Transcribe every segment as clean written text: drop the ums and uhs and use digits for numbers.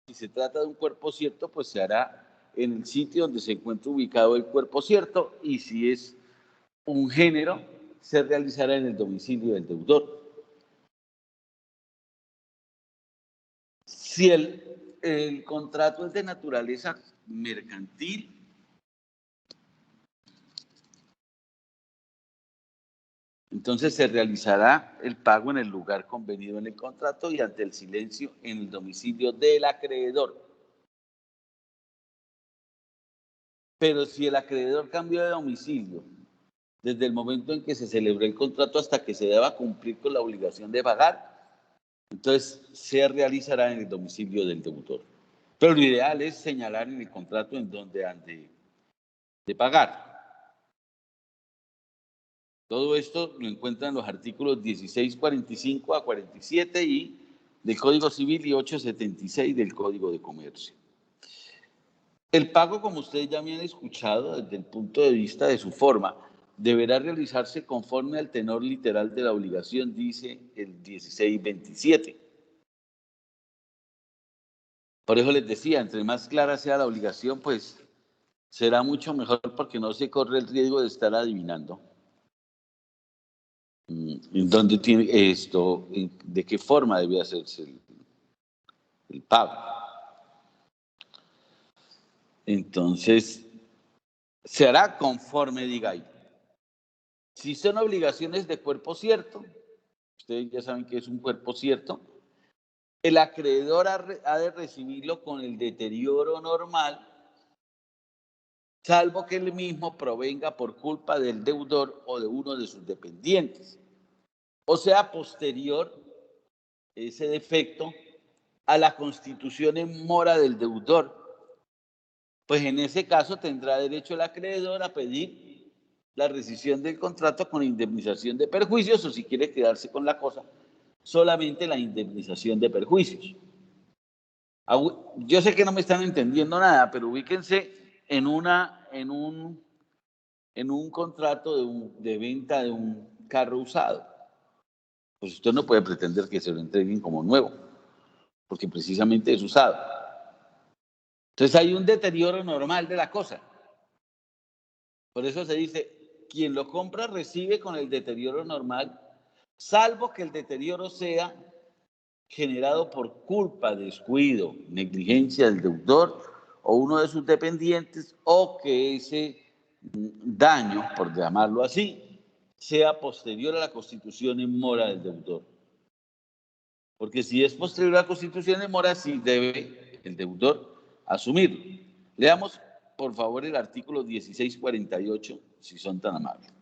Si se trata de un cuerpo cierto, pues se hará en el sitio donde se encuentra ubicado el cuerpo cierto, y si es un género, se realizará en el domicilio del deudor. Si el contrato es de naturaleza mercantil, entonces se realizará el pago en el lugar convenido en el contrato y ante el silencio en el domicilio del acreedor. Pero si el acreedor cambió de domicilio desde el momento en que se celebró el contrato hasta que se deba cumplir con la obligación de pagar, entonces se realizará en el domicilio del deudor. Pero lo ideal es señalar en el contrato en dónde han de pagar. Todo esto lo encuentran en los artículos 1645 a 47 y del Código Civil y 876 del Código de Comercio. El pago, como ustedes ya me han escuchado, desde el punto de vista de su forma, deberá realizarse conforme al tenor literal de la obligación, dice el 1627. Por eso les decía, entre más clara sea la obligación, pues será mucho mejor porque no se corre el riesgo de estar adivinando. ¿En dónde tiene esto? ¿De qué forma debe hacerse el pago? Entonces, se hará conforme diga ahí. Si son obligaciones de cuerpo cierto, ustedes ya saben que es un cuerpo cierto, el acreedor ha de recibirlo con el deterioro normal, salvo que el mismo provenga por culpa del deudor o de uno de sus dependientes, o sea, posterior ese defecto a la constitución en mora del deudor. Pues en ese caso tendrá derecho el acreedor a pedir la rescisión del contrato con indemnización de perjuicios, o si quiere quedarse con la cosa, solamente la indemnización de perjuicios. Yo sé que no me están entendiendo nada, pero ubíquense en un contrato de venta de un carro usado. Pues usted no puede pretender que se lo entreguen como nuevo, porque precisamente es usado. Entonces hay un deterioro normal de la cosa. Por eso se dice, quien lo compra recibe con el deterioro normal, salvo que el deterioro sea generado por culpa, descuido, negligencia del deudor o uno de sus dependientes, o que ese daño, por llamarlo así, sea posterior a la constitución en mora del deudor. Porque si es posterior a la constitución en mora, sí debe el deudor asumirlo. Leamos, por favor, el artículo 1648, si son tan amables.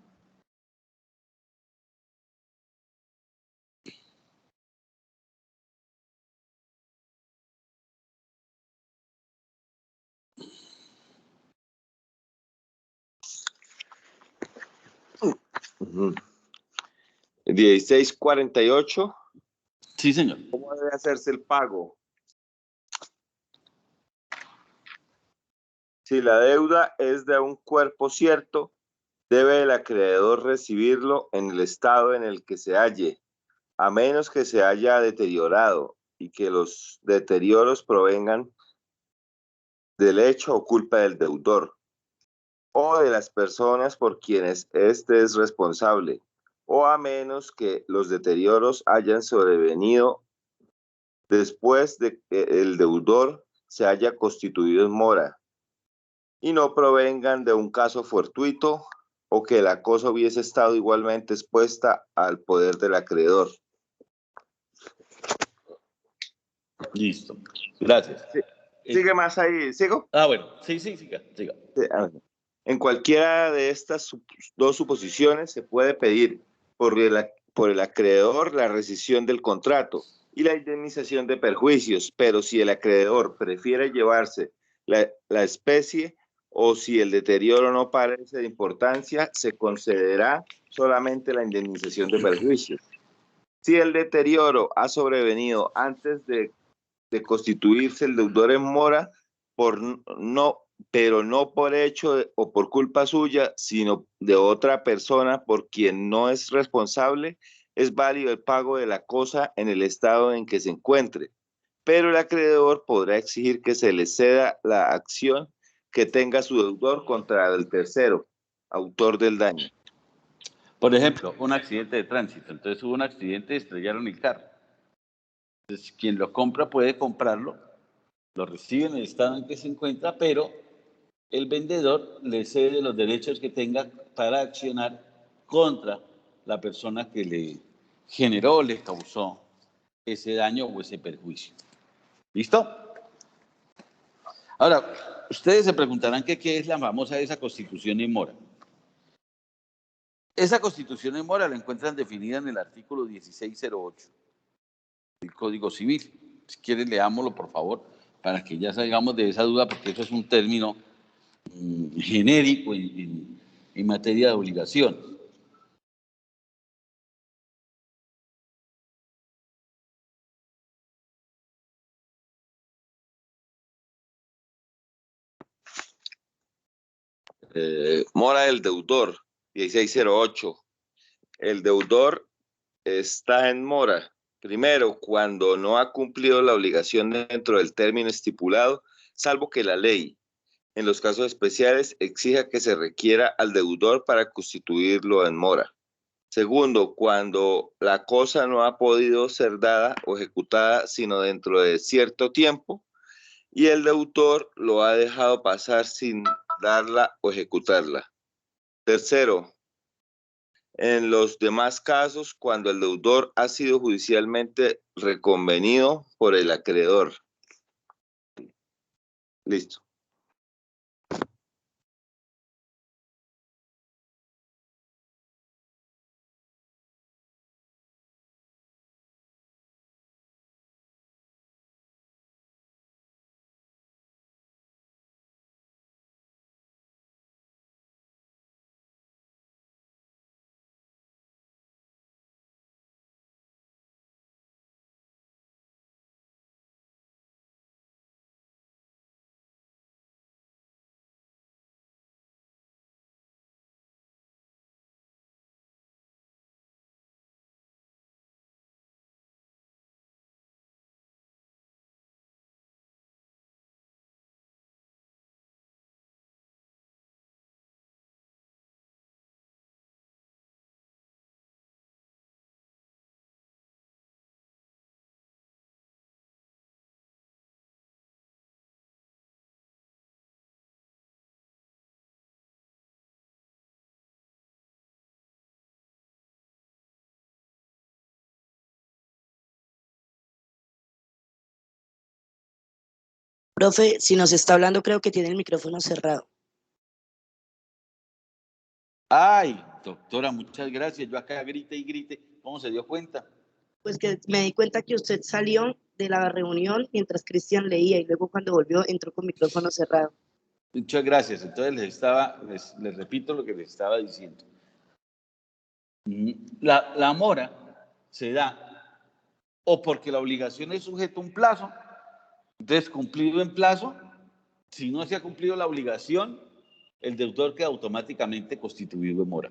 El 1648. Sí, señor. ¿Cómo debe hacerse el pago? Si la deuda es de un cuerpo cierto, debe el acreedor recibirlo en el estado en el que se halle, a menos que se haya deteriorado y que los deterioros provengan del hecho o culpa del deudor o de las personas por quienes éste es responsable, o a menos que los deterioros hayan sobrevenido después de que el deudor se haya constituido en mora y no provengan de un caso fortuito o que la cosa hubiese estado igualmente expuesta al poder del acreedor. Listo. Gracias. Sí. ¿Sigue más ahí? ¿Sigo? Bueno. Sí, siga. Sí, en cualquiera de estas dos suposiciones se puede pedir por el acreedor la rescisión del contrato y la indemnización de perjuicios, pero si el acreedor prefiere llevarse la especie o si el deterioro no parece de importancia, se concederá solamente la indemnización de perjuicios. Si el deterioro ha sobrevenido antes de constituirse el deudor en mora, pero no por hecho o por culpa suya, sino de otra persona por quien no es responsable, es válido el pago de la cosa en el estado en que se encuentre, pero el acreedor podrá exigir que se le ceda la acción que tenga su deudor contra el tercero, autor del daño. Por ejemplo, un accidente de tránsito. Entonces hubo un accidente, estrellaron el carro. Entonces, quien lo compra puede comprarlo, lo recibe en el estado en que se encuentra, pero el vendedor le cede los derechos que tenga para accionar contra la persona que le generó, le causó ese daño o ese perjuicio. ¿Listo? Ahora, ustedes se preguntarán que qué es la famosa esa Constitución en mora. Esa Constitución en mora la encuentran definida en el artículo 1608 del Código Civil. Si quieren, leámoslo, por favor, para que ya salgamos de esa duda, porque eso es un término genérico en materia de obligación. Mora del deudor, 1608. El deudor está en mora, primero, cuando no ha cumplido la obligación dentro del término estipulado, salvo que la ley, en los casos especiales, exija que se requiera al deudor para constituirlo en mora. Segundo, cuando la cosa no ha podido ser dada o ejecutada sino dentro de cierto tiempo y el deudor lo ha dejado pasar sin darla o ejecutarla. Tercero, en los demás casos, cuando el deudor ha sido judicialmente reconvenido por el acreedor. Listo. Profe, si nos está hablando, creo que tiene el micrófono cerrado. Ay, doctora, muchas gracias. Yo acá grite y grite. ¿Cómo se dio cuenta? Pues que me di cuenta que usted salió de la reunión mientras Cristian leía y luego cuando volvió entró con micrófono cerrado. Muchas gracias. Entonces les repito lo que les estaba diciendo. La mora se da o porque la obligación es sujeta a un plazo, entonces cumplido en plazo, si no se ha cumplido la obligación, el deudor queda automáticamente constituido en mora.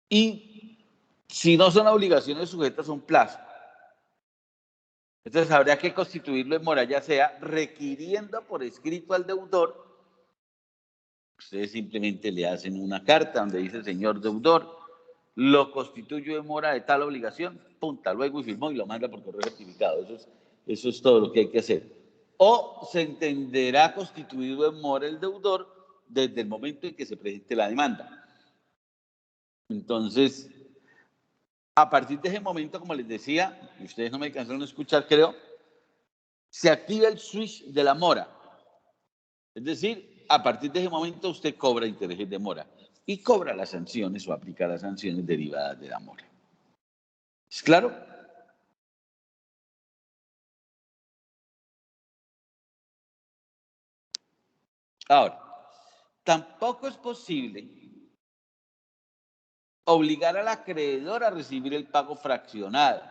Y si no son obligaciones sujetas a un plazo, entonces habría que constituirlo en mora, ya sea requiriendo por escrito al deudor. Ustedes simplemente le hacen una carta donde dice: señor deudor, lo constituyo en mora de tal obligación, punta, luego y firmó y lo manda por correo certificado. Eso es todo lo que hay que hacer. O se entenderá constituido en mora el deudor desde el momento en que se presente la demanda. Entonces, a partir de ese momento, como les decía, y ustedes no me alcanzaron a escuchar, creo, se activa el switch de la mora. Es decir, a partir de ese momento usted cobra intereses de mora y cobra las sanciones o aplica las sanciones derivadas de la mora. ¿Es claro? Ahora, tampoco es posible obligar al acreedor a recibir el pago fraccionado,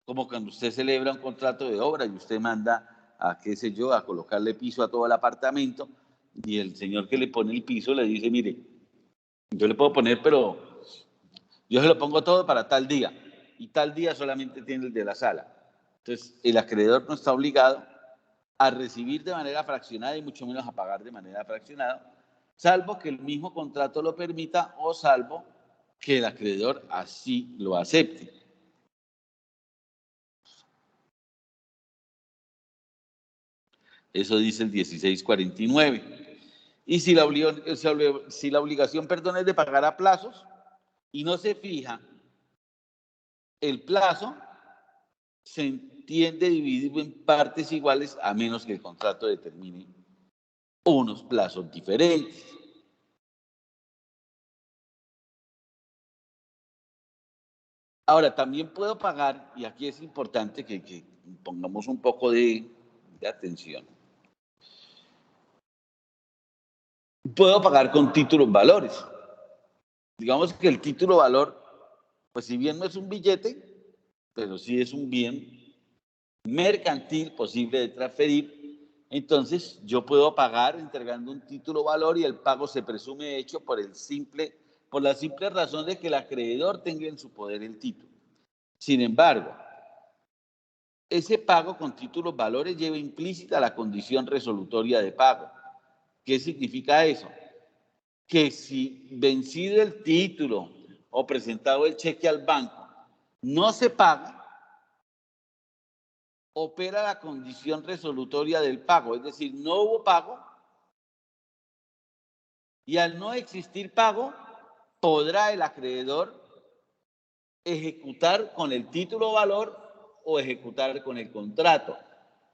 como cuando usted celebra un contrato de obra y usted manda a, qué sé yo, a colocarle piso a todo el apartamento y el señor que le pone el piso le dice: mire, yo le puedo poner, pero yo se lo pongo todo para tal día. y tal día solamente tiene el de la sala. Entonces, el acreedor no está obligado a recibir de manera fraccionada y mucho menos a pagar de manera fraccionada, salvo que el mismo contrato lo permita o salvo que el acreedor así lo acepte. Eso dice el 1649. Y si la obligación, perdón, es de pagar a plazos y no se fija el plazo, se entiende dividido en partes iguales a menos que el contrato determine unos plazos diferentes. Ahora, también puedo pagar, y aquí es importante que pongamos un poco de atención. Puedo pagar con títulos valores. Digamos que el título valor, pues si bien no es un billete, pero sí es un bien mercantil posible de transferir, entonces yo puedo pagar entregando un título valor y el pago se presume hecho por la simple razón de que el acreedor tenga en su poder el título. Sin embargo, ese pago con títulos valores lleva implícita la condición resolutoria de pago. ¿Qué significa eso? Que si vencido el título o presentado el cheque al banco no se paga, opera la condición resolutoria del pago, es decir, no hubo pago y al no existir pago podrá el acreedor ejecutar con el título valor o ejecutar con el contrato.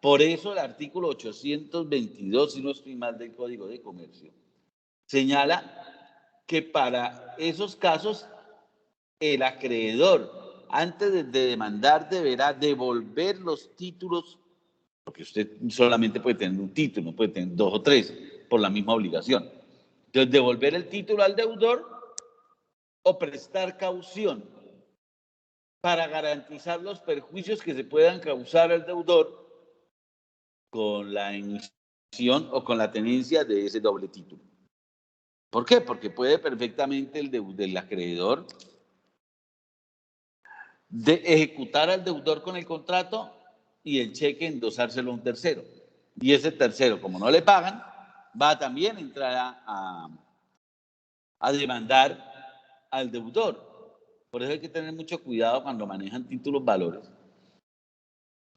Por eso el artículo 822, si no estoy mal, del Código de Comercio, señala que para esos casos el acreedor, antes de demandar, deberá devolver los títulos, porque usted solamente puede tener un título, no puede tener 2 o 3 por la misma obligación. Entonces, devolver el título al deudor o prestar caución para garantizar los perjuicios que se puedan causar al deudor con la emisión o con la tenencia de ese doble título. ¿Por qué? Porque puede perfectamente el acreedor de ejecutar al deudor con el contrato y el cheque endosárselo a un tercero. Y ese tercero, como no le pagan, va también a entrar a demandar al deudor. Por eso hay que tener mucho cuidado cuando manejan títulos valores.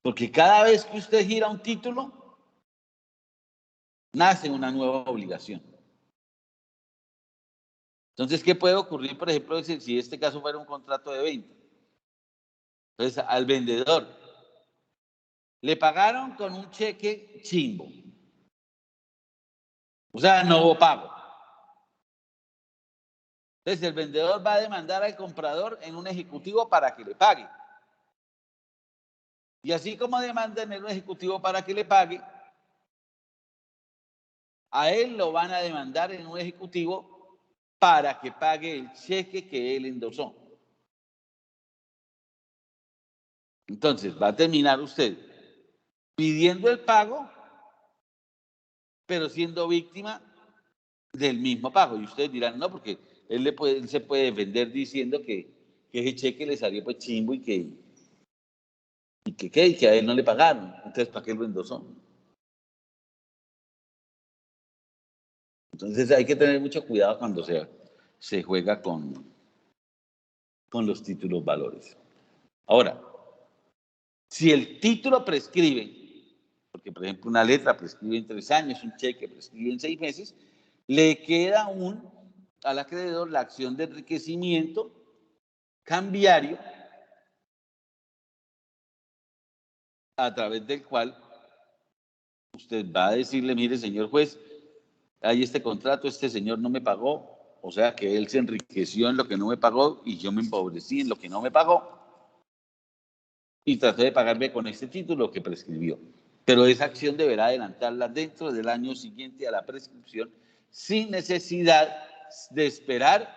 Porque cada vez que usted gira un título, nace una nueva obligación. Entonces, ¿qué puede ocurrir, por ejemplo, si este caso fuera un contrato de venta? Entonces, al vendedor le pagaron con un cheque chimbo. O sea, no hubo pago. Entonces, el vendedor va a demandar al comprador en un ejecutivo para que le pague. Y así como demanda en un ejecutivo para que le pague, a él lo van a demandar en un ejecutivo para que pague el cheque que él endosó. Entonces, va a terminar usted pidiendo el pago, pero siendo víctima del mismo pago. Y ustedes dirán, no, porque él se puede defender diciendo que ese cheque le salió pues chimbo y que a él no le pagaron. Entonces, ¿para qué lo endosó? Entonces, hay que tener mucho cuidado cuando se juega con los títulos valores. Ahora, si el título prescribe, porque por ejemplo una letra prescribe en 3 años, un cheque prescribe en 6 meses, le queda aún al acreedor la acción de enriquecimiento cambiario a través del cual usted va a decirle, mire, señor juez, hay este contrato, este señor no me pagó, o sea que él se enriqueció en lo que no me pagó y yo me empobrecí en lo que no me pagó y traté de pagarme con este título que prescribió. Pero esa acción deberá adelantarla dentro del año siguiente a la prescripción sin necesidad de esperar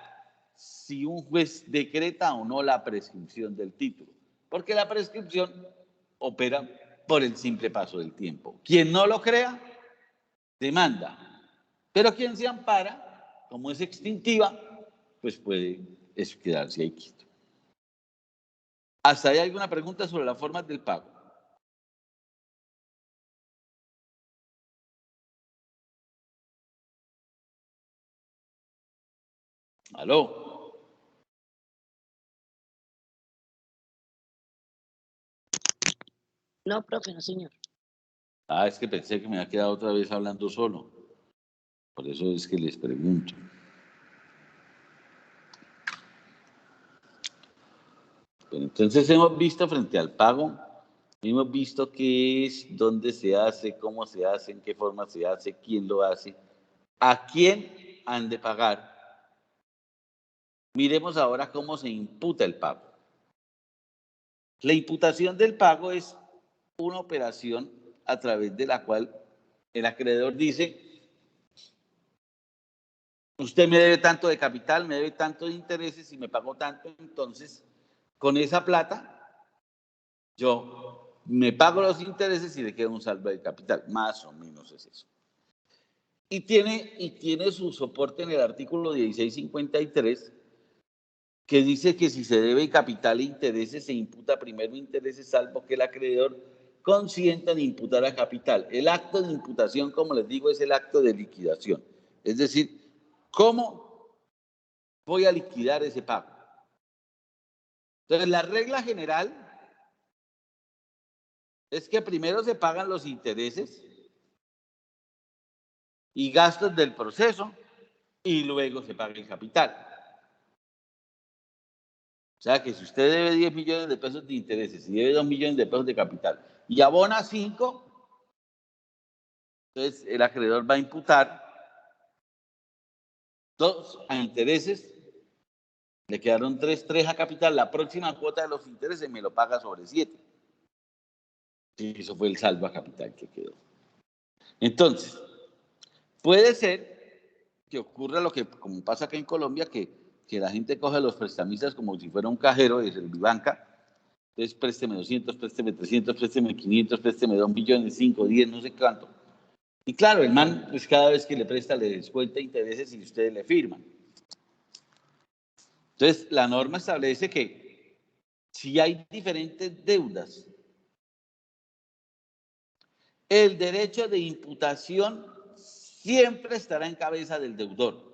si un juez decreta o no la prescripción del título, porque la prescripción opera por el simple paso del tiempo. Quien no lo crea, demanda, pero quien se ampara, como es extintiva, pues puede quedarse ahí quieto. ¿Hasta ahí hay alguna pregunta sobre las formas del pago? ¿Aló? No, profe, no, señor. Ah, es que pensé que me había quedado otra vez hablando solo. Por eso es que les pregunto. Bueno, entonces hemos visto frente al pago, hemos visto qué es, dónde se hace, cómo se hace, en qué forma se hace, quién lo hace, a quién han de pagar. Miremos ahora cómo se imputa el pago. La imputación del pago es una operación a través de la cual el acreedor dice: usted me debe tanto de capital, me debe tanto de intereses y me pagó tanto, entonces con esa plata yo me pago los intereses y le queda un saldo de capital. Más o menos es eso. Y tiene su soporte en el artículo 1653, que dice que si se debe capital e intereses, se imputa primero intereses, salvo que el acreedor consienta en imputar a capital. El acto de imputación, como les digo, es el acto de liquidación. Es decir, ¿cómo voy a liquidar ese pago? Entonces, la regla general es que primero se pagan los intereses y gastos del proceso y luego se paga el capital. O sea que si usted debe 10 millones de pesos de intereses y debe 2 millones de pesos de capital y abona 5, entonces el acreedor va a imputar 2 a intereses, le quedaron 3 a capital, la próxima cuota de los intereses me lo paga sobre 7. Y eso fue el saldo a capital que quedó. Entonces, puede ser que ocurra lo que, como pasa acá en Colombia, que la gente coge a los prestamistas como si fuera un cajero de Servibanca. Entonces, présteme 200, présteme 300, présteme 500, présteme 2 millones, 5, 10, no sé cuánto. Y claro, el man, pues cada vez que le presta, le descuenta intereses y ustedes le firman. Entonces, la norma establece que si hay diferentes deudas, el derecho de imputación siempre estará en cabeza del deudor.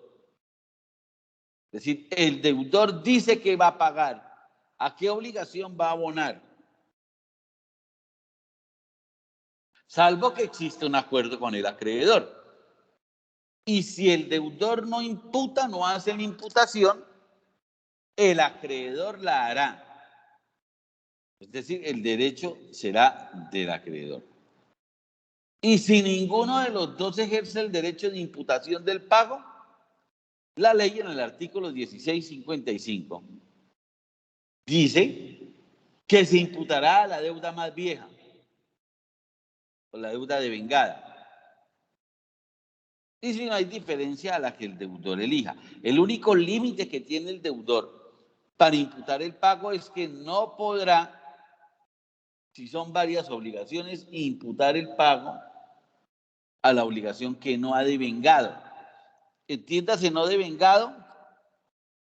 Es decir, el deudor dice que va a pagar, ¿a qué obligación va a abonar? Salvo que exista un acuerdo con el acreedor. Y si el deudor no imputa, no hace la imputación, el acreedor la hará. Es decir, el derecho será del acreedor. Y si ninguno de los dos ejerce el derecho de imputación del pago, la ley en el artículo 1655 dice que se imputará a la deuda más vieja o la deuda devengada. Y si no hay diferencia, a la que el deudor elija. El único límite que tiene el deudor para imputar el pago es que no podrá, si son varias obligaciones, imputar el pago a la obligación que no ha devengado. Entiéndase, no devengado,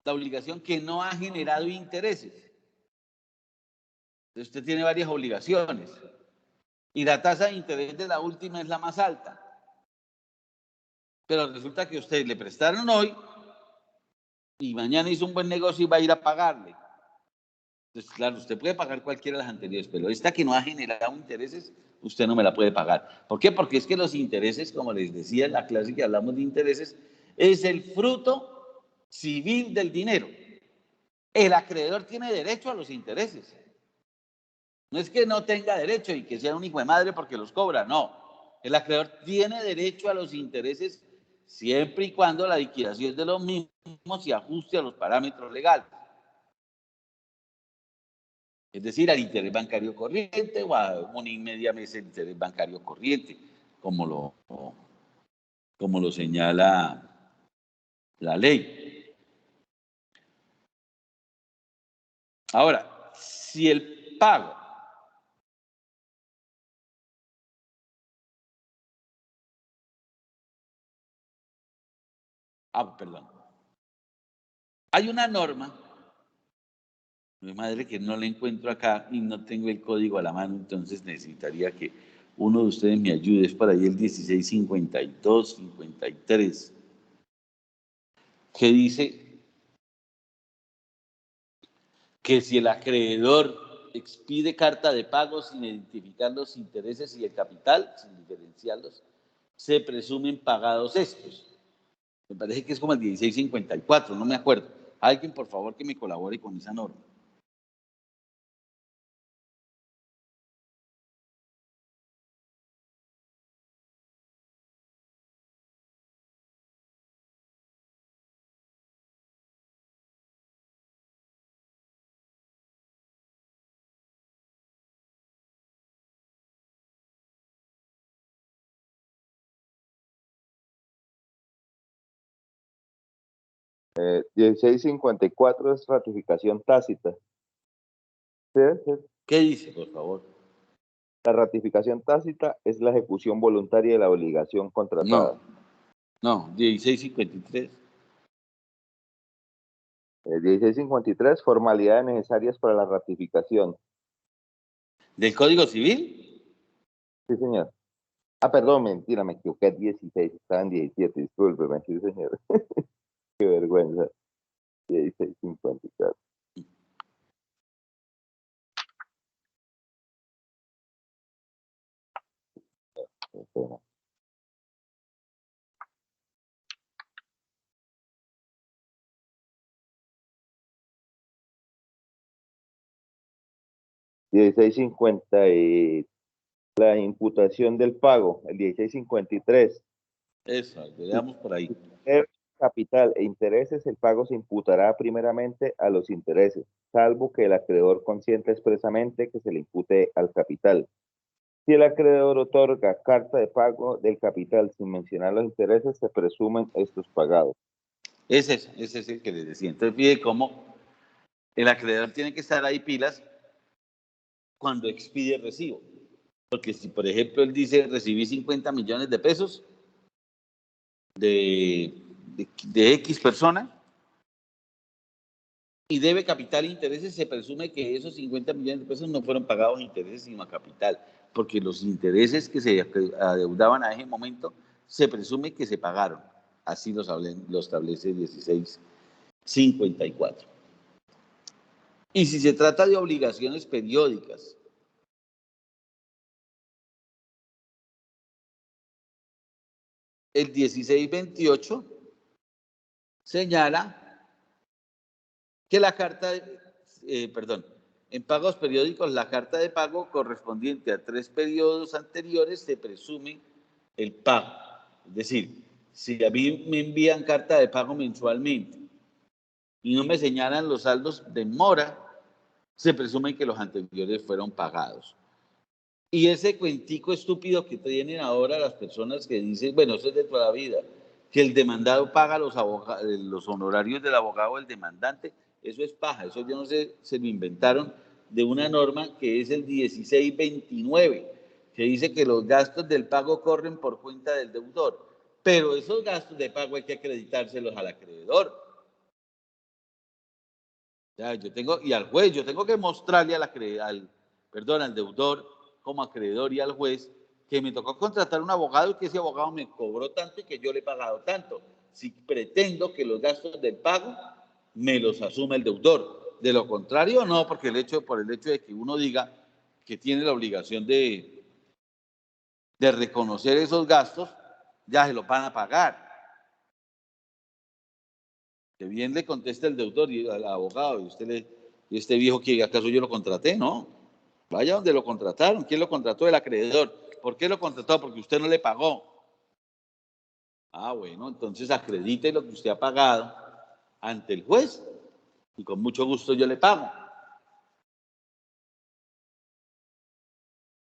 la obligación que no ha generado intereses. Entonces, usted tiene varias obligaciones y la tasa de interés de la última es la más alta. Pero resulta que a usted le prestaron hoy y mañana hizo un buen negocio y va a ir a pagarle. Entonces, claro, usted puede pagar cualquiera de las anteriores, pero esta que no ha generado intereses, usted no me la puede pagar. ¿Por qué? Porque es que los intereses, como les decía en la clase que hablamos de intereses, es el fruto civil del dinero. El acreedor tiene derecho a los intereses. No es que no tenga derecho y que sea un hijo de madre porque los cobra, no. El acreedor tiene derecho a los intereses siempre y cuando la liquidación de los mismos se ajuste a los parámetros legales. Es decir, al interés bancario corriente o a una y media mes el interés bancario corriente, como lo señala la ley. Ahora, si el pago perdón. Hay una norma Mi madre que no la encuentro acá y no tengo el código a la mano, entonces necesitaría que uno de ustedes me ayude. Es por ahí el 1652, 53, que dice que si el acreedor expide carta de pago sin identificar los intereses y el capital, sin diferenciarlos, se presumen pagados estos. Me parece que es como el 1654, no me acuerdo. Alguien, por favor, que me colabore con esa norma. Eh, 1654 es ratificación tácita. Sí, sí. ¿Qué dice, por favor? La ratificación tácita es la ejecución voluntaria de la obligación contratada. No, 1653. 1653, formalidades necesarias para la ratificación. ¿Del Código Civil? Sí, señor. Ah, perdón, mentira, me equivoqué, 16, estaba en 17, discúlpeme, sí, señor. Qué vergüenza. 1654. Qué pena. La imputación del pago, el 1653. Eso, veamos por ahí. Capital e intereses, el pago se imputará primeramente a los intereses, salvo que el acreedor consienta expresamente que se le impute al capital. Si el acreedor otorga carta de pago del capital sin mencionar los intereses, se presumen estos pagados. Ese es el que les decía. Entonces, fíjate cómo el acreedor tiene que estar ahí pilas cuando expide el recibo. Porque si, por ejemplo, él dice recibí 50 millones de pesos de X persona y debe capital e intereses, se presume que esos 50 millones de pesos no fueron pagados a intereses sino a capital, porque los intereses que se adeudaban a ese momento se presume que se pagaron. Así lo establece 1654. Y si se trata de obligaciones periódicas, el 1628 señala que la carta, en pagos periódicos, la carta de pago correspondiente a 3 periodos anteriores se presume el pago. Es decir, si a mí me envían carta de pago mensualmente y no me señalan los saldos de mora, se presume que los anteriores fueron pagados. Y ese cuentico estúpido que tienen ahora las personas que dicen, bueno, eso es de toda la vida, que el demandado paga los honorarios del abogado del demandante, eso es paja, eso yo no sé, se lo inventaron de una norma que es el 1629, que dice que los gastos del pago corren por cuenta del deudor, pero esos gastos de pago hay que acreditárselos al acreedor. Ya, y al juez, yo tengo que mostrarle al deudor como acreedor y al juez que me tocó contratar un abogado y que ese abogado me cobró tanto y que yo le he pagado tanto. Si pretendo que los gastos del pago me los asuma el deudor. De lo contrario, no, porque por el hecho de que uno diga que tiene la obligación de reconocer esos gastos, ya se los van a pagar. Que bien le contesta el deudor y al abogado, y este viejo que acaso yo lo contraté, ¿no? Vaya donde lo contrataron. ¿Quién lo contrató? El acreedor. ¿Por qué lo contrató? Porque usted no le pagó. Ah, bueno, entonces acredite lo que usted ha pagado ante el juez y con mucho gusto yo le pago.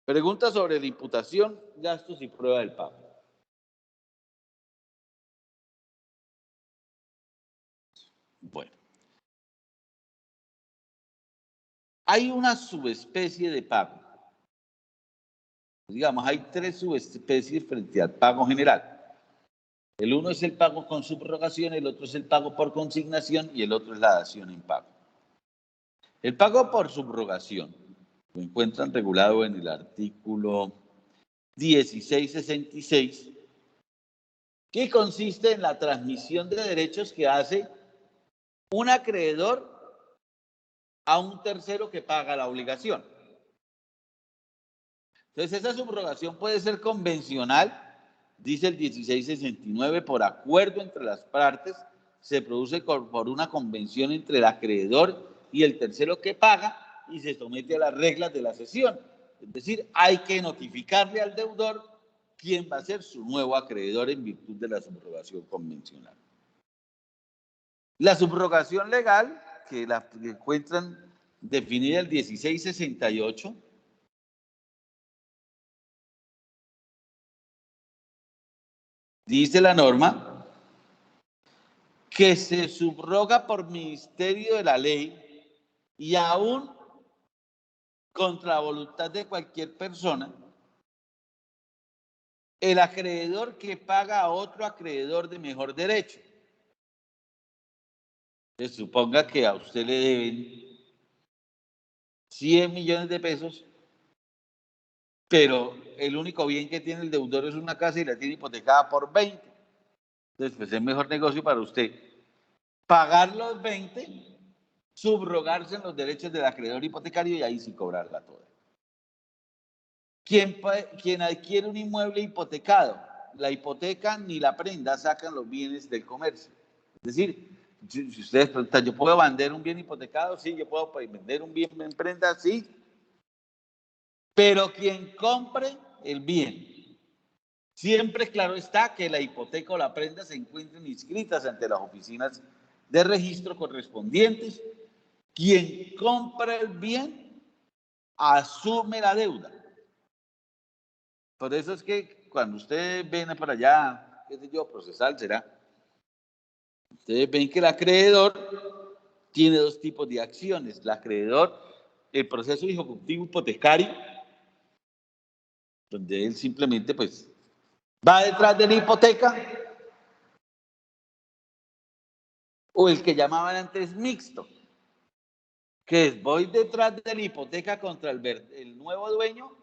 Pregunta sobre la imputación, gastos y prueba del pago. Bueno. Hay una subespecie de pago. Digamos, hay 3 subespecies frente al pago general. El uno es el pago con subrogación, el otro es el pago por consignación y el otro es la dación en pago. El pago por subrogación lo encuentran regulado en el artículo 1666, que consiste en la transmisión de derechos que hace un acreedor a un tercero que paga la obligación. Entonces, esa subrogación puede ser convencional, dice el 1669, por acuerdo entre las partes, se produce por una convención entre el acreedor y el tercero que paga y se somete a las reglas de la cesión. Es decir, hay que notificarle al deudor quién va a ser su nuevo acreedor en virtud de la subrogación convencional. La subrogación legal, que la encuentran definida el 1668, dice la norma que se subroga por ministerio de la ley y aún contra la voluntad de cualquier persona el acreedor que paga a otro acreedor de mejor derecho. Se suponga que a usted le deben 100 millones de pesos, pero el único bien que tiene el deudor es una casa y la tiene hipotecada por 20. Entonces, pues es mejor negocio para usted pagar los 20, subrogarse en los derechos del acreedor hipotecario y ahí sí cobrarla toda. Quien adquiere un inmueble hipotecado, la hipoteca ni la prenda sacan los bienes del comercio. Es decir, si ustedes preguntan, ¿yo puedo vender un bien hipotecado? Sí, yo puedo vender un bien en prenda, sí. Pero quien compre el bien, siempre claro está que la hipoteca o la prenda se encuentren inscritas ante las oficinas de registro correspondientes. Quien compra el bien asume la deuda. Por eso es que cuando usted viene para allá, qué sé yo, procesal será, ustedes ven que el acreedor tiene dos tipos de acciones. El acreedor, el proceso ejecutivo hipotecario, donde él simplemente pues va detrás de la hipoteca, o el que llamaban antes mixto, que es voy detrás de la hipoteca contra el nuevo dueño,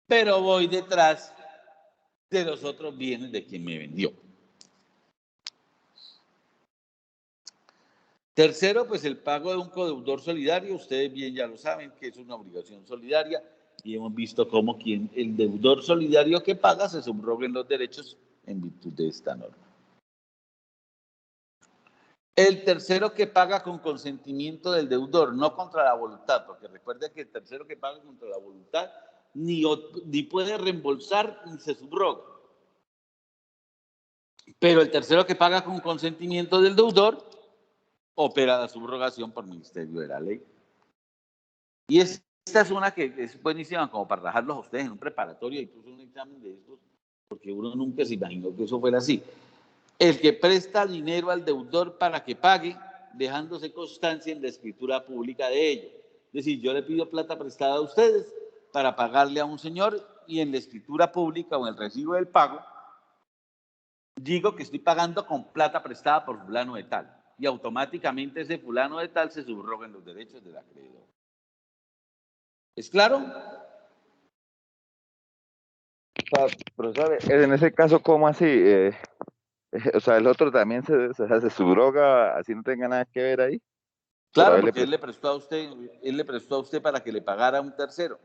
pero voy detrás de los otros bienes de quien me vendió. Tercero, pues el pago de un codeudor solidario. Ustedes bien ya lo saben que es una obligación solidaria y hemos visto cómo el deudor solidario que paga se subroguen los derechos en virtud de esta norma. El tercero que paga con consentimiento del deudor, no contra la voluntad, porque recuerden que el tercero que paga contra la voluntad ni puede reembolsar ni se subroga. Pero el tercero que paga con consentimiento del deudor opera la subrogación por ministerio de la ley. Y esta es una que es buenísima como para rajarlos a ustedes en un preparatorio, incluso un examen de estos, porque uno nunca se imaginó que eso fuera así. El que presta dinero al deudor para que pague, dejándose constancia en la escritura pública de ello. Es decir, yo le pido plata prestada a ustedes para pagarle a un señor y en la escritura pública o en el recibo del pago, digo que estoy pagando con plata prestada por fulano de tal. Y automáticamente ese fulano de tal se subroga en los derechos del acreedor. ¿Es claro? Profesor, en ese caso, ¿cómo así? O sea, el otro también se subroga, así no tenga nada que ver ahí. Pero Claro, él porque él le prestó a usted para que le pagara a un tercero.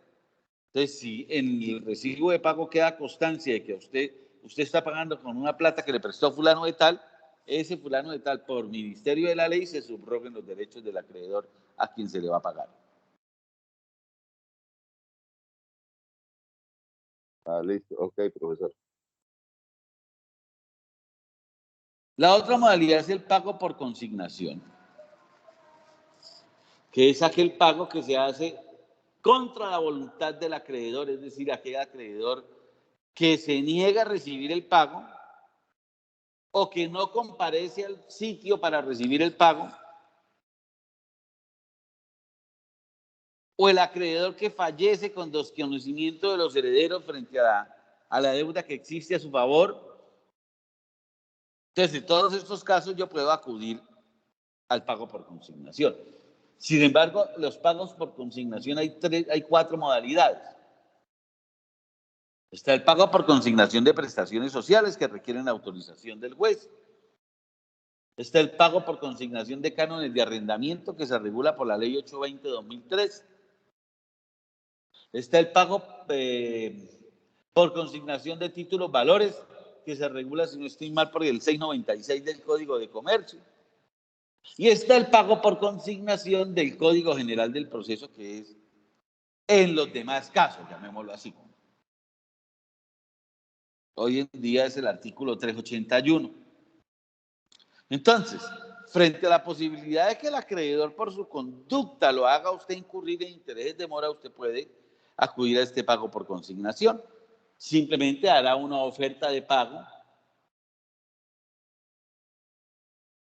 Entonces, si en el recibo de pago queda constancia de que usted está pagando con una plata que le prestó fulano de tal, ese fulano de tal, por ministerio de la ley, se subroguen los derechos del acreedor a quien se le va a pagar. listo, ok, profesor. La otra modalidad es el pago por consignación, que es aquel pago que se hace contra la voluntad del acreedor, es decir, aquel acreedor que se niega a recibir el pago o que no comparece al sitio para recibir el pago, o el acreedor que fallece con desconocimiento de los herederos frente a la deuda que existe a su favor. Entonces, en todos estos casos yo puedo acudir al pago por consignación. Sin embargo, los pagos por consignación hay 4 modalidades. Está el pago por consignación de prestaciones sociales que requieren autorización del juez. Está el pago por consignación de cánones de arrendamiento que se regula por la Ley 820/2003. Está el pago por consignación de títulos valores que se regula, si no estoy mal, por el 696 del Código de Comercio. Y está el pago por consignación del Código General del Proceso, que es en los demás casos, llamémoslo así. Hoy en día es el artículo 381. Entonces, frente a la posibilidad de que el acreedor por su conducta lo haga usted incurrir en intereses de mora, usted puede acudir a este pago por consignación. Simplemente hará una oferta de pago,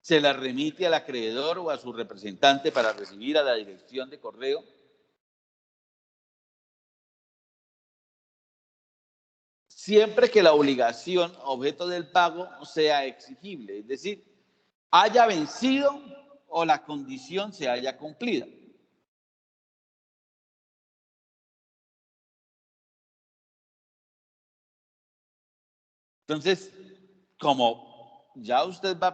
se la remite al acreedor o a su representante para recibir a la dirección de correo. Siempre que la obligación objeto del pago sea exigible, es decir, haya vencido o la condición se haya cumplido. Entonces, como ya usted va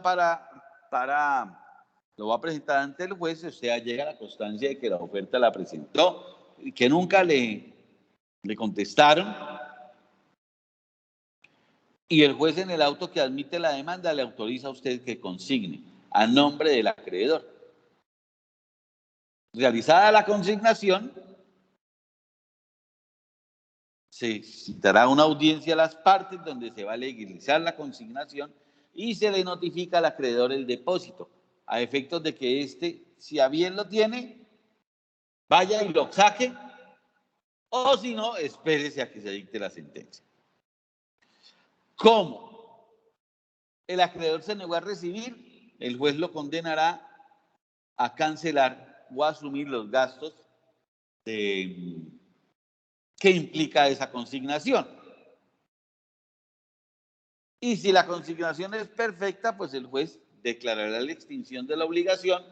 lo va a presentar ante el juez, usted llega a la constancia de que la oferta la presentó y que nunca le contestaron, y el juez en el auto que admite la demanda le autoriza a usted que consigne a nombre del acreedor. Realizada la consignación, se citará una audiencia a las partes donde se va a legalizar la consignación y se le notifica al acreedor el depósito, a efectos de que éste, si a bien lo tiene, vaya y lo saque, o si no, espérese a que se dicte la sentencia. ¿Cómo? El acreedor se negó a recibir, el juez lo condenará a cancelar o a asumir los gastos que implica esa consignación. Y si la consignación es perfecta, pues el juez declarará la extinción de la obligación,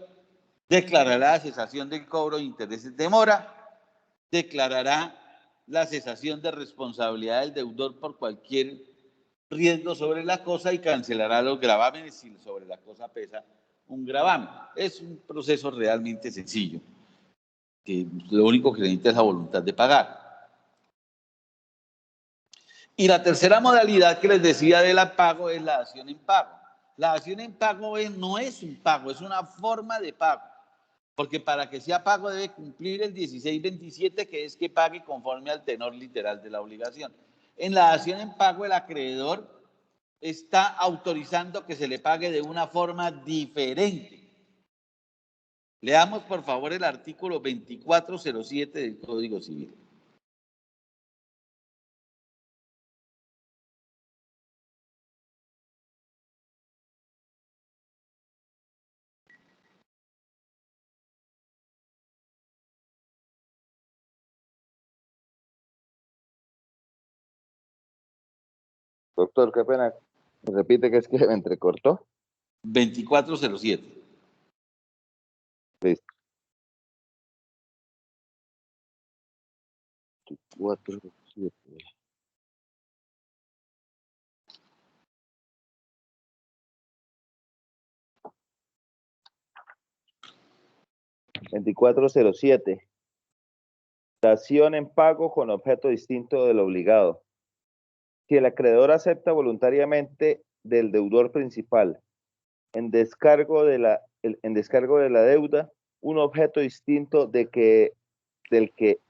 declarará la cesación del cobro de intereses de mora, declarará la cesación de responsabilidad del deudor por cualquier riesgo sobre la cosa y cancelará los gravámenes si sobre la cosa pesa un gravamen. Es un proceso realmente sencillo, que lo único que necesita es la voluntad de pagar. Y la tercera modalidad que les decía del pago es la dación en pago. La dación en pago no es un pago, es una forma de pago. Porque para que sea pago debe cumplir el 1627, que es que pague conforme al tenor literal de la obligación. En la dación en pago, el acreedor está autorizando que se le pague de una forma diferente. Leamos, por favor, el artículo 2407 del Código Civil. Doctor, qué pena. Repite que es que me entrecortó. 2407. Listo. 2407. 2407. Dación en pago con objeto distinto del obligado. Si el acreedor acepta voluntariamente del deudor principal en descargo de la deuda un objeto distinto del que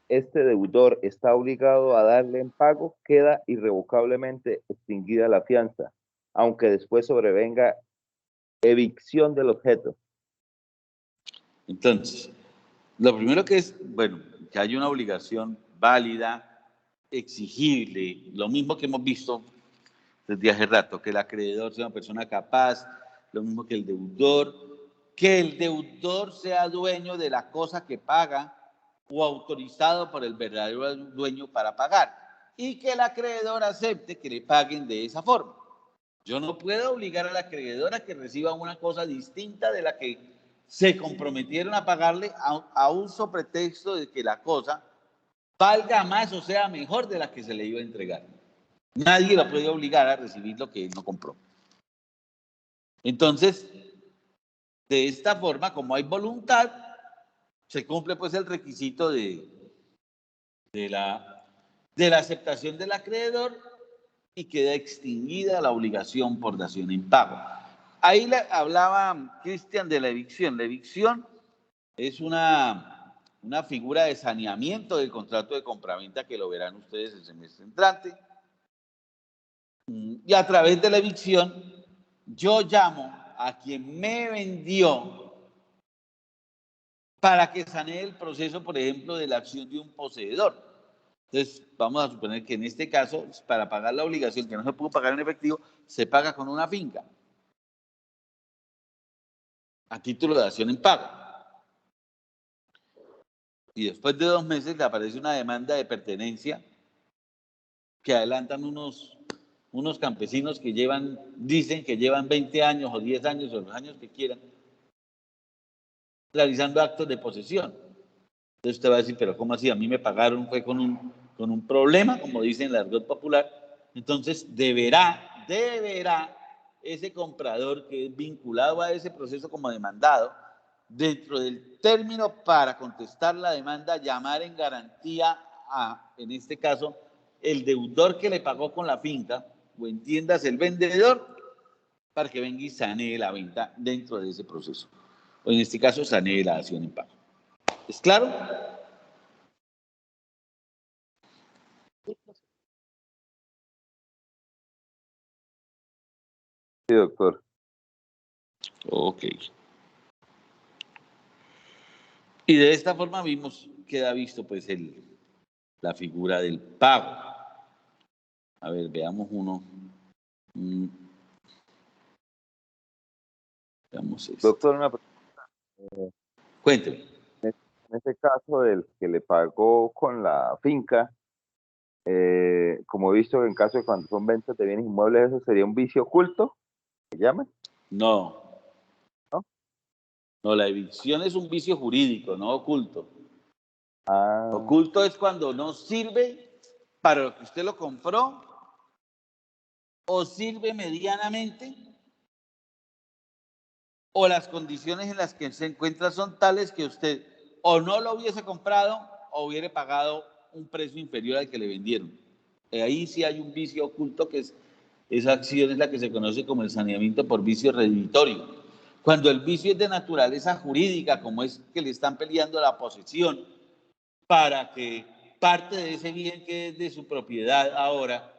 este deudor está obligado a darle en pago, queda irrevocablemente extinguida la fianza, aunque después sobrevenga evicción del objeto. Entonces, lo primero que es, bueno, que haya una obligación válida, exigible, lo mismo que hemos visto desde hace rato, que el acreedor sea una persona capaz, lo mismo que el deudor sea dueño de la cosa que paga o autorizado por el verdadero dueño para pagar, y que el acreedor acepte que le paguen de esa forma. Yo no puedo obligar al acreedor a que reciba una cosa distinta de la que se comprometieron a pagarle a un pretexto de que la cosa valga más o sea mejor de la que se le iba a entregar. Nadie lo puede obligar a recibir lo que él no compró. Entonces, de esta forma, como hay voluntad, se cumple pues el requisito de la aceptación del acreedor y queda extinguida la obligación por dación en pago. Ahí hablaba Cristian de la evicción. La evicción es una figura de saneamiento del contrato de compraventa que lo verán ustedes el semestre entrante. Y a través de la evicción, yo llamo a quien me vendió para que sanee el proceso, por ejemplo, de la acción de un poseedor. Entonces, vamos a suponer que en este caso, para pagar la obligación que no se pudo pagar en efectivo, se paga con una finca, a título de dación en pago. Y después de 2 meses le aparece una demanda de pertenencia que adelantan unos campesinos que dicen que llevan 20 años o 10 años o los años que quieran, realizando actos de posesión. Entonces usted va a decir, pero ¿cómo así? A mí me pagaron, fue con un problema, como dicen en el argot popular. Entonces deberá ese comprador que es vinculado a ese proceso como demandado, dentro del término para contestar la demanda, llamar en garantía a, en este caso, el deudor que le pagó con la finca, o entiéndase el vendedor, para que venga y sanee la venta dentro de ese proceso. O en este caso, sanee la dación en pago. ¿Es claro? Sí, doctor. Ok. Y de esta forma queda visto pues la figura del pago. A ver, veamos uno. Veamos esto. Doctor, una pregunta. Cuénteme. En este caso, el que le pagó con la finca, como he visto en caso de cuando son ventas de bienes inmuebles, ¿eso sería un vicio oculto? ¿Se llama? No. ¿No? No, la evicción es un vicio jurídico, no oculto. Ah. Oculto es cuando no sirve para lo que usted lo compró o sirve medianamente o las condiciones en las que se encuentra son tales que usted o no lo hubiese comprado o hubiera pagado un precio inferior al que le vendieron. Ahí sí hay un vicio oculto que esa acción es la que se conoce como el saneamiento por vicio redimitorio. Cuando el vicio es de naturaleza jurídica, como es que le están peleando la posesión para que parte de ese bien que es de su propiedad ahora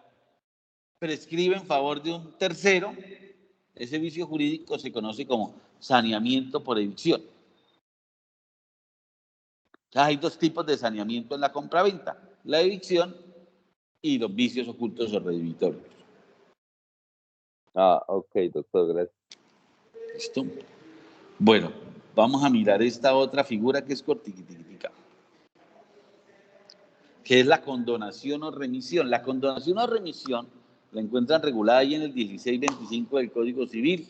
prescribe en favor de un tercero, ese vicio jurídico se conoce como saneamiento por evicción. O sea, hay 2 tipos de saneamiento en la compraventa: la evicción y los vicios ocultos o redimitorios. Ah, ok, doctor, gracias. ¿Listo? Bueno, vamos a mirar esta otra figura que es cortiquitica, que es la condonación o remisión. La condonación o remisión la encuentran regulada ahí en el 1625 del Código Civil,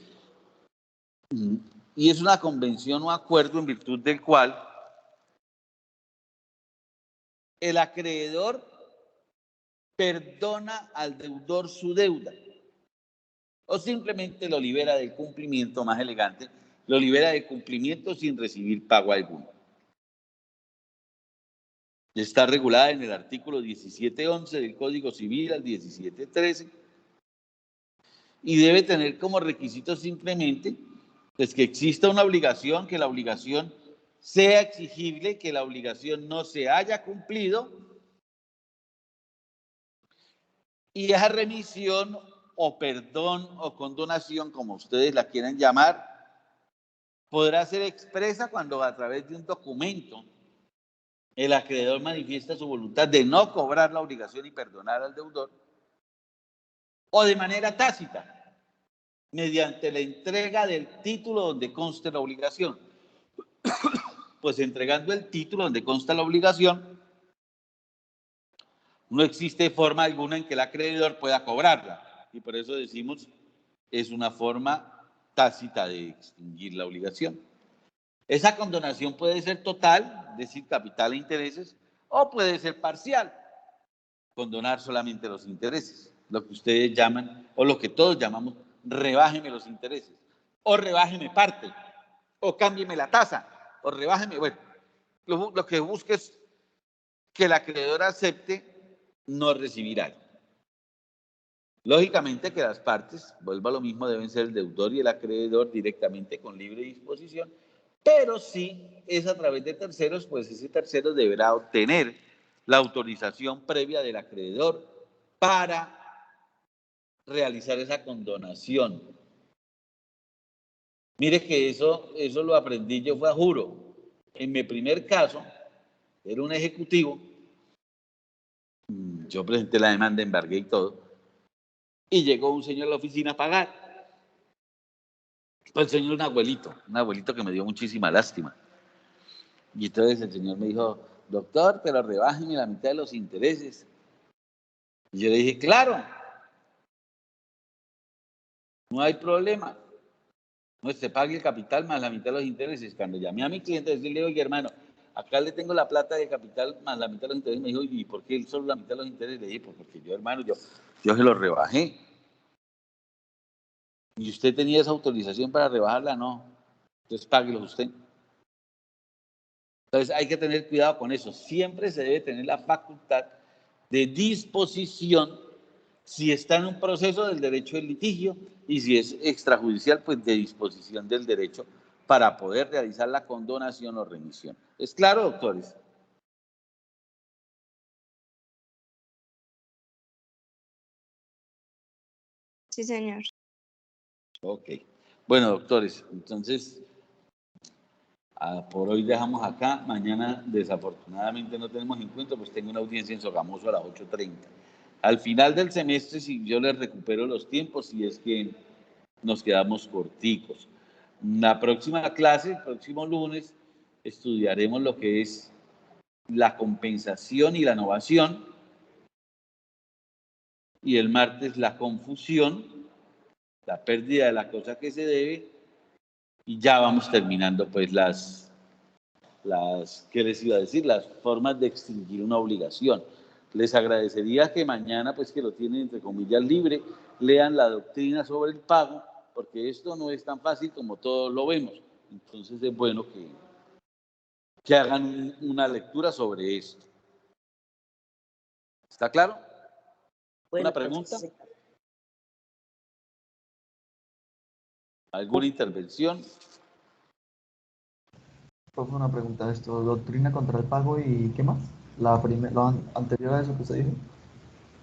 y es una convención o acuerdo en virtud del cual el acreedor perdona al deudor su deuda o simplemente lo libera del cumplimiento, más elegante, lo libera del cumplimiento sin recibir pago alguno. Está regulada en el artículo 1711 del Código Civil al 1713 y debe tener como requisito simplemente pues, que exista una obligación, que la obligación sea exigible, que la obligación no se haya cumplido y esa remisión o perdón o condonación, como ustedes la quieran llamar, podrá ser expresa cuando a través de un documento el acreedor manifiesta su voluntad de no cobrar la obligación y perdonar al deudor, o de manera tácita, mediante la entrega del título donde conste la obligación. Pues entregando el título donde consta la obligación, no existe forma alguna en que el acreedor pueda cobrarla, y por eso decimos es una forma tácita de extinguir la obligación. Esa condonación puede ser total, es decir, capital e intereses, o puede ser parcial, condonar solamente los intereses, lo que ustedes llaman, o lo que todos llamamos, rebájeme los intereses, o rebájeme parte, o cámbieme la tasa, o rebájeme, bueno, lo que busque es que el acreedor acepte no recibir algo. Lógicamente que las partes, vuelvo a lo mismo, deben ser el deudor y el acreedor directamente con libre disposición, pero si es a través de terceros, pues ese tercero deberá obtener la autorización previa del acreedor para realizar esa condonación. Mire que eso lo aprendí yo, fue a juro. En mi primer caso, era un ejecutivo, yo presenté la demanda, embargué y todo, y llegó un señor a la oficina a pagar. El señor un abuelito que me dio muchísima lástima. Y entonces el señor me dijo, doctor, pero rebájeme la mitad de los intereses. Y yo le dije, claro, no hay problema. No, se pague el capital más la mitad de los intereses. Cuando llamé a mi cliente, le dije, oye, hermano, acá le tengo la plata de capital más la mitad de los intereses. Me dijo, ¿y por qué él solo la mitad de los intereses? Le dije, pues porque yo, hermano, yo se lo rebajé. ¿Y usted tenía esa autorización para rebajarla? No. Entonces páguelo usted. Entonces hay que tener cuidado con eso. Siempre se debe tener la facultad de disposición si está en un proceso del derecho del litigio y si es extrajudicial, pues de disposición del derecho para poder realizar la condonación o remisión. ¿Es claro, doctores? Sí, señor. Ok. Bueno, doctores, entonces por hoy dejamos acá. Mañana, desafortunadamente, no tenemos encuentro, pues tengo una audiencia en Sogamoso a las 8:30. Al final del semestre, si yo les recupero los tiempos, si es que nos quedamos corticos. La próxima clase, el próximo lunes, estudiaremos lo que es la compensación y la novación. Y el martes la confusión, la pérdida de la cosa que se debe. Y ya vamos terminando pues ¿qué les iba a decir? Las formas de extinguir una obligación. Les agradecería que mañana, pues que lo tienen entre comillas libre, lean la doctrina sobre el pago, porque esto no es tan fácil como todos lo vemos. Entonces es bueno que hagan una lectura sobre esto. ¿Está claro? Bueno, ¿Una pregunta? profesor. ¿Alguna intervención? Profe, una pregunta, esto, doctrina contra el pago y ¿qué más? Lo anterior a eso que usted dijo.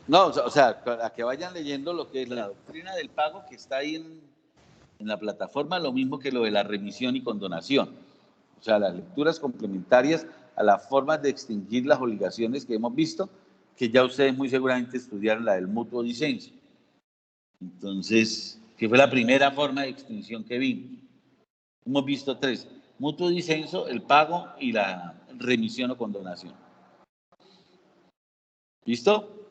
No, o sea, para que vayan leyendo lo que es la doctrina del pago que está ahí en la plataforma, lo mismo que lo de la remisión y condonación. O sea, las lecturas complementarias a las formas de extinguir las obligaciones que hemos visto, que ya ustedes muy seguramente estudiaron la del mutuo disenso. Entonces, que fue la primera forma de extinción que vimos. Hemos visto 3, mutuo disenso, el pago y la remisión o condonación. ¿Listo?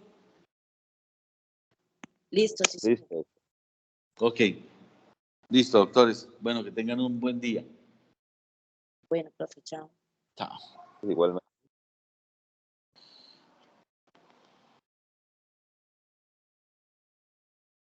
Listo, sí, sí. Listo. Ok. Listo, doctores. Bueno, que tengan un buen día. Bueno, profe, chao. Chao. Igualmente.